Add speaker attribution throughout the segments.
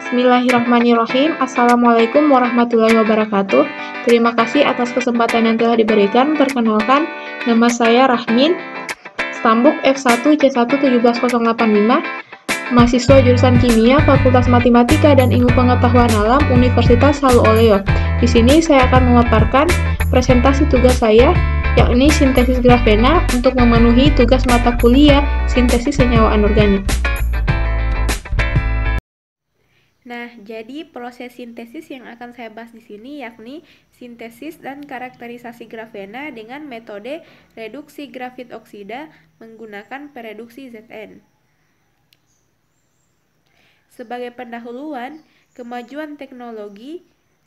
Speaker 1: Bismillahirrahmanirrahim. Assalamualaikum warahmatullahi wabarakatuh. Terima kasih atas kesempatan yang telah diberikan. Perkenalkan, nama saya Rahmin, Stambuk F1C11785, mahasiswa jurusan Kimia, Fakultas Matematika dan Ilmu Pengetahuan Alam, Universitas Halu Oleo. Di sini saya akan memaparkan presentasi tugas saya, yakni sintesis grafena untuk memenuhi tugas mata kuliah sintesis senyawa anorganik. Nah, jadi proses sintesis yang akan saya bahas di sini yakni sintesis dan karakterisasi grafena dengan metode reduksi grafit oksida menggunakan pereduksi Zn. Sebagai pendahuluan, kemajuan teknologi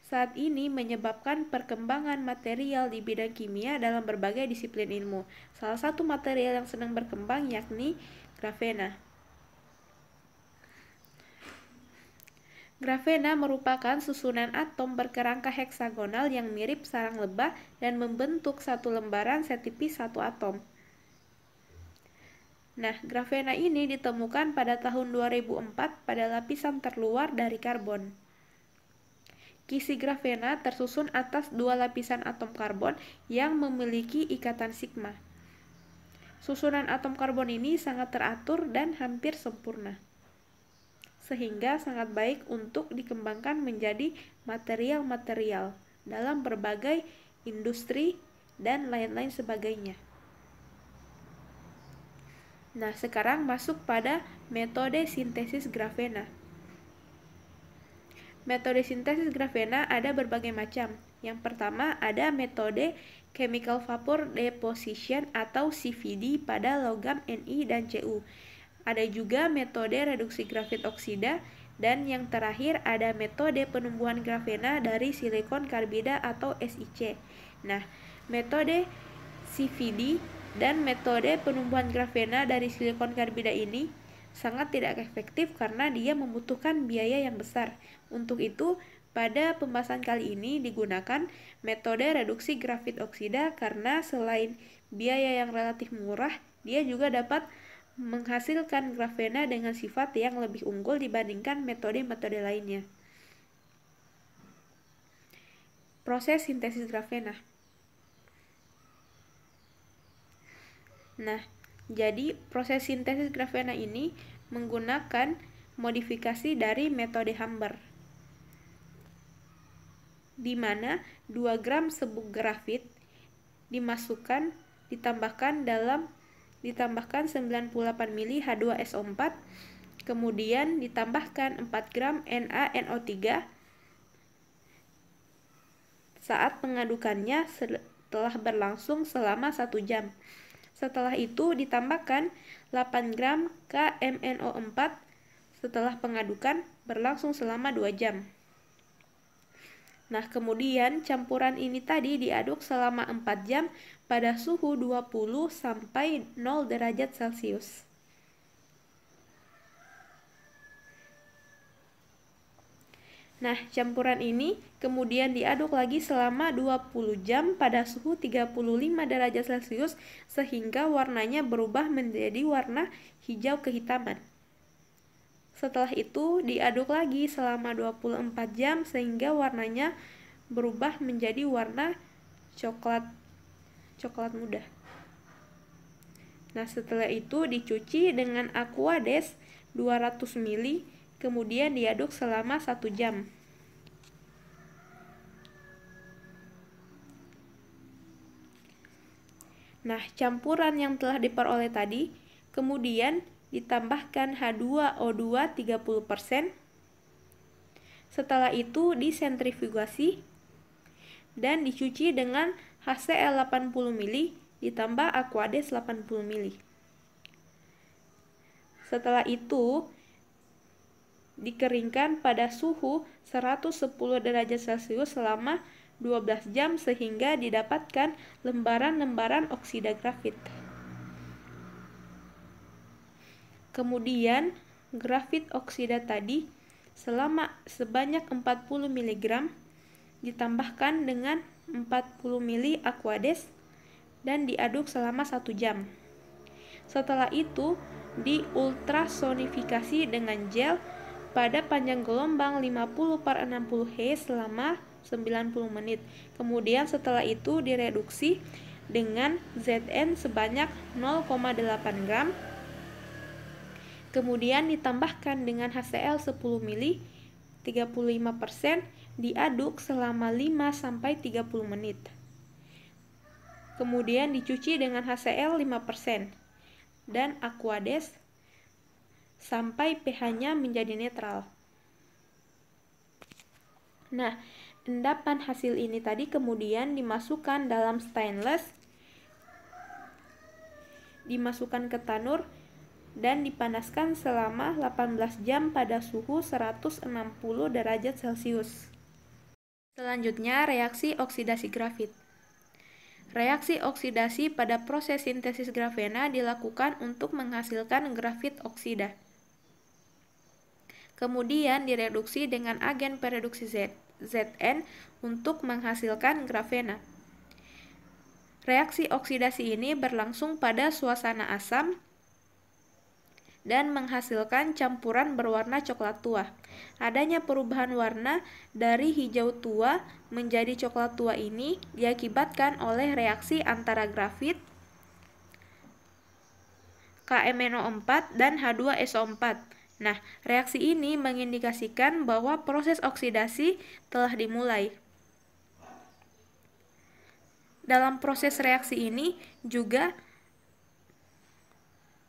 Speaker 1: saat ini menyebabkan perkembangan material di bidang kimia dalam berbagai disiplin ilmu. Salah satu material yang sedang berkembang yakni grafena. Grafena merupakan susunan atom berkerangka heksagonal yang mirip sarang lebah dan membentuk satu lembaran setipis satu atom. Nah, grafena ini ditemukan pada tahun 2004 pada lapisan terluar dari karbon. Kisi grafena tersusun atas dua lapisan atom karbon yang memiliki ikatan sigma. Susunan atom karbon ini sangat teratur dan hampir sempurna, sehingga sangat baik untuk dikembangkan menjadi material-material dalam berbagai industri dan lain-lain sebagainya. Nah, sekarang masuk pada metode sintesis grafena. Metode sintesis grafena ada berbagai macam. Yang pertama ada metode chemical vapor deposition atau CVD pada logam Ni dan Cu. Ada juga metode reduksi grafit oksida, dan yang terakhir ada metode penumbuhan grafena dari silikon karbida atau SiC. Nah, metode CVD dan metode penumbuhan grafena dari silikon karbida ini sangat tidak efektif karena dia membutuhkan biaya yang besar. Untuk itu, pada pembahasan kali ini digunakan metode reduksi grafit oksida karena selain biaya yang relatif murah, dia juga dapat menghasilkan grafena dengan sifat yang lebih unggul dibandingkan metode-metode lainnya. Proses sintesis grafena. Nah, jadi proses sintesis grafena ini menggunakan modifikasi dari metode Hamber, di mana 2 gram sebuk grafit ditambahkan 98 mili H2SO4, kemudian ditambahkan 4 gram NaNO3 saat pengadukannya setelah berlangsung selama 1 jam. Setelah itu ditambahkan 8 gram KMNO4 setelah pengadukan berlangsung selama 2 jam. Nah, kemudian campuran ini tadi diaduk selama 4 jam pada suhu 20 sampai 0 derajat Celcius. Nah, campuran ini kemudian diaduk lagi selama 20 jam pada suhu 35 derajat Celcius sehingga warnanya berubah menjadi warna hijau kehitaman. Setelah itu diaduk lagi selama 24 jam sehingga warnanya berubah menjadi warna coklat muda. Nah, setelah itu dicuci dengan Aquades 200 ml, kemudian diaduk selama 1 jam. Nah, campuran yang telah diperoleh tadi kemudian ditambahkan H2O2 30%. Setelah itu disentrifugasi dan dicuci dengan HCl 80 ml ditambah Aquades 80 ml. Setelah itu dikeringkan pada suhu 110 derajat Celcius selama 12 jam sehingga didapatkan lembaran-lembaran oksida grafit. Kemudian grafit oksida tadi sebanyak 40 mg ditambahkan dengan 40 ml Aquades dan diaduk selama 1 jam. Setelah itu diultrasonifikasi dengan gel pada panjang gelombang 50/60 Hz selama 90 menit. Kemudian setelah itu direduksi dengan Zn sebanyak 0,8 gram. Kemudian ditambahkan dengan HCl 10 ml 35%, diaduk selama 5-30 menit. Kemudian dicuci dengan HCl 5% dan Aquades sampai pH-nya menjadi netral. Nah, endapan hasil ini tadi kemudian dimasukkan dalam stainless, dimasukkan ke tanur, dan dipanaskan selama 18 jam pada suhu 160 derajat Celcius. Selanjutnya, reaksi oksidasi grafit. Reaksi oksidasi pada proses sintesis grafena dilakukan untuk menghasilkan grafit oksida. Kemudian direduksi dengan agen pereduksi Zn untuk menghasilkan grafena. Reaksi oksidasi ini berlangsung pada suasana asam dan menghasilkan campuran berwarna coklat tua. Adanya perubahan warna dari hijau tua menjadi coklat tua ini diakibatkan oleh reaksi antara grafit, KMnO4 dan H2SO4. Nah, reaksi ini mengindikasikan bahwa proses oksidasi telah dimulai. Dalam proses reaksi ini juga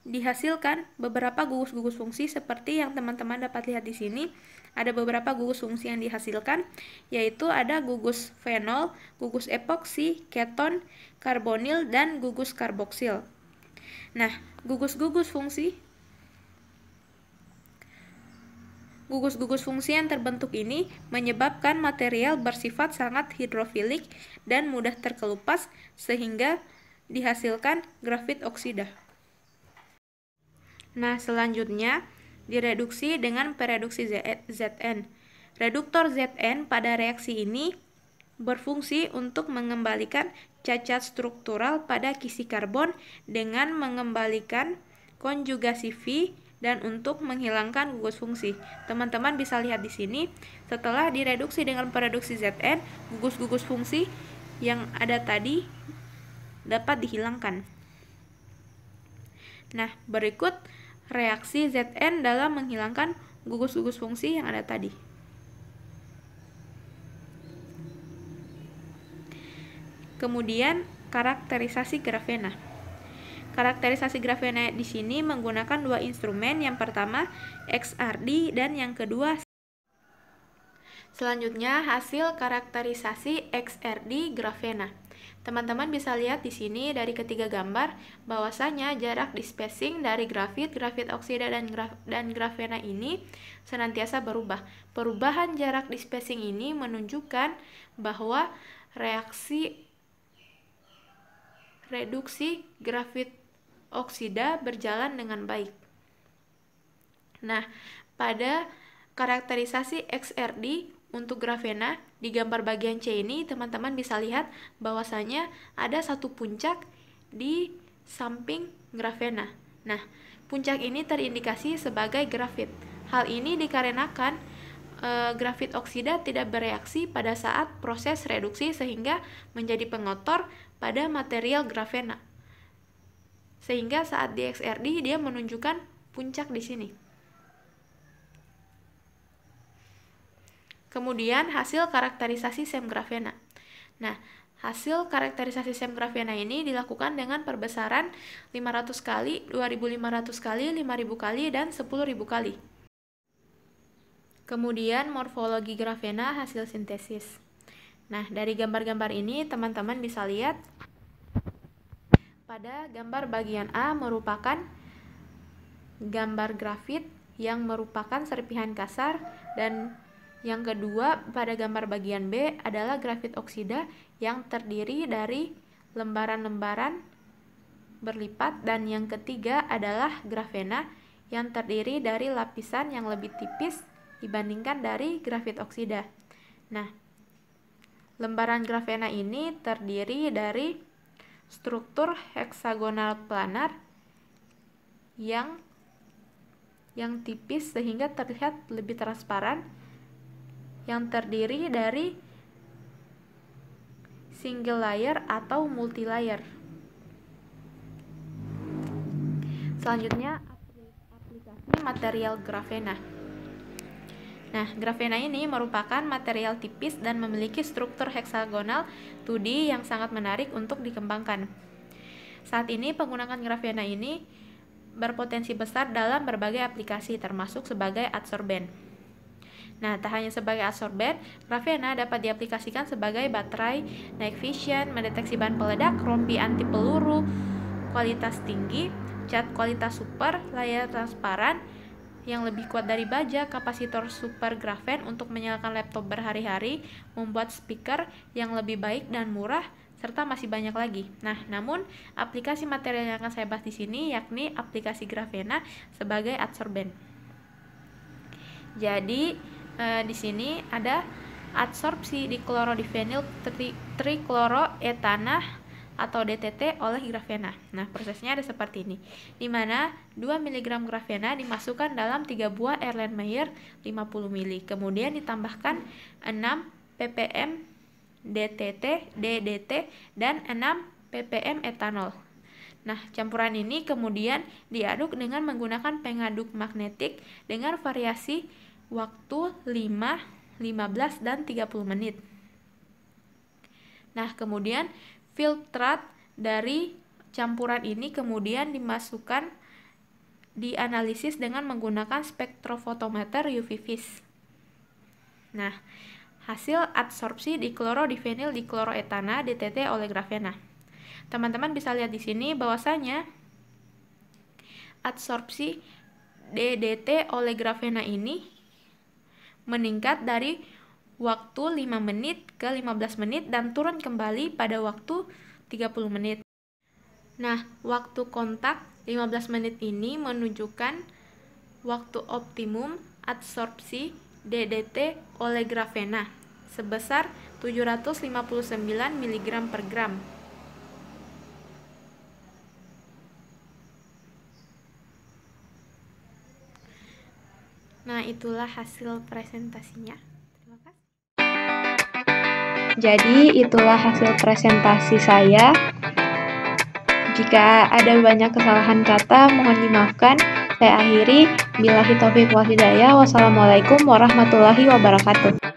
Speaker 1: dihasilkan beberapa gugus-gugus fungsi seperti yang teman-teman dapat lihat di sini. Ada beberapa gugus fungsi yang dihasilkan, yaitu ada gugus fenol, gugus epoksi, keton, karbonil, dan gugus karboksil. Nah, gugus-gugus fungsi yang terbentuk ini menyebabkan material bersifat sangat hidrofilik dan mudah terkelupas sehingga dihasilkan grafit oksida. Nah, selanjutnya direduksi dengan pereduksi Zn. Reduktor Zn pada reaksi ini berfungsi untuk mengembalikan cacat struktural pada kisi karbon dengan mengembalikan konjugasi V dan untuk menghilangkan gugus fungsi. Teman-teman bisa lihat di sini, setelah direduksi dengan pereduksi Zn, gugus-gugus fungsi yang ada tadi dapat dihilangkan. Nah, berikut reaksi Zn dalam menghilangkan gugus-gugus fungsi yang ada tadi. Kemudian, karakterisasi grafena. Karakterisasi grafena di sini menggunakan dua instrumen, yang pertama XRD dan yang kedua. Selanjutnya, hasil karakterisasi XRD grafena. Teman-teman bisa lihat di sini dari ketiga gambar bahwasanya jarak dispacing dari grafit oksida dan grafena ini senantiasa berubah. Perubahan jarak dispacing ini menunjukkan bahwa reduksi grafit oksida berjalan dengan baik. Nah, pada karakterisasi XRD untuk grafena di gambar bagian C ini teman-teman bisa lihat bahwasanya ada satu puncak di samping grafena. Nah, puncak ini terindikasi sebagai grafit. Hal ini dikarenakan grafit oksida tidak bereaksi pada saat proses reduksi sehingga menjadi pengotor pada material grafena. Sehingga saat di XRD dia menunjukkan puncak di sini. Kemudian hasil karakterisasi SEM grafena. Nah, hasil karakterisasi SEM grafena ini dilakukan dengan perbesaran 500 kali, 2500 kali, 5000 kali, dan 10.000 kali. Kemudian morfologi grafena hasil sintesis. Nah, dari gambar-gambar ini teman-teman bisa lihat pada gambar bagian A merupakan gambar grafit yang merupakan serpihan kasar, dan yang kedua pada gambar bagian B adalah grafit oksida yang terdiri dari lembaran-lembaran berlipat, dan yang ketiga adalah grafena yang terdiri dari lapisan yang lebih tipis dibandingkan dari grafit oksida. Nah, lembaran grafena ini terdiri dari struktur heksagonal planar yang yang tipis sehingga terlihat lebih transparan, yang terdiri dari single layer atau multi layer. Selanjutnya, aplikasi material grafena. Nah, grafena ini merupakan material tipis dan memiliki struktur heksagonal 2D yang sangat menarik untuk dikembangkan. Saat ini penggunaan grafena ini berpotensi besar dalam berbagai aplikasi, termasuk sebagai adsorben. Nah, tak hanya sebagai adsorben, grafena dapat diaplikasikan sebagai baterai, night vision, mendeteksi bahan peledak, rompi anti peluru, kualitas tinggi, cat kualitas super, layar transparan yang lebih kuat dari baja, kapasitor super grafen untuk menyalakan laptop berhari-hari, membuat speaker yang lebih baik dan murah, serta masih banyak lagi. Nah, namun aplikasi material yang akan saya bahas di sini yakni aplikasi grafena sebagai adsorben. Jadi di sini ada adsorpsi diklorodifenyl trikloroetana atau DTT oleh grafena. Nah, prosesnya ada seperti ini, di mana 2 mg grafena dimasukkan dalam 3 buah Erlenmeyer 50 ml, kemudian ditambahkan 6 ppm DDT, dan 6 ppm etanol. Nah, campuran ini kemudian diaduk dengan menggunakan pengaduk magnetik dengan variasi waktu 5, 15, dan 30 menit. Nah, kemudian filtrat dari campuran ini kemudian dianalisis dengan menggunakan spektrofotometer UV vis. Nah, hasil adsorpsi diklorodifenyl dikloroetana DTT oleh grafena. Teman-teman bisa lihat di sini bahwasanya adsorpsi DDT oleh grafena ini meningkat dari waktu 5 menit ke 15 menit dan turun kembali pada waktu 30 menit. Nah, waktu kontak 15 menit ini menunjukkan waktu optimum adsorpsi DDT oleh grafena sebesar 759 mg per gram. Nah, itulah hasil presentasinya. Terima kasih. Jadi, itulah hasil presentasi saya. Jika ada banyak kesalahan kata, mohon dimaafkan. Saya akhiri. Billahi taufiq wal hidayah. Wassalamualaikum warahmatullahi wabarakatuh.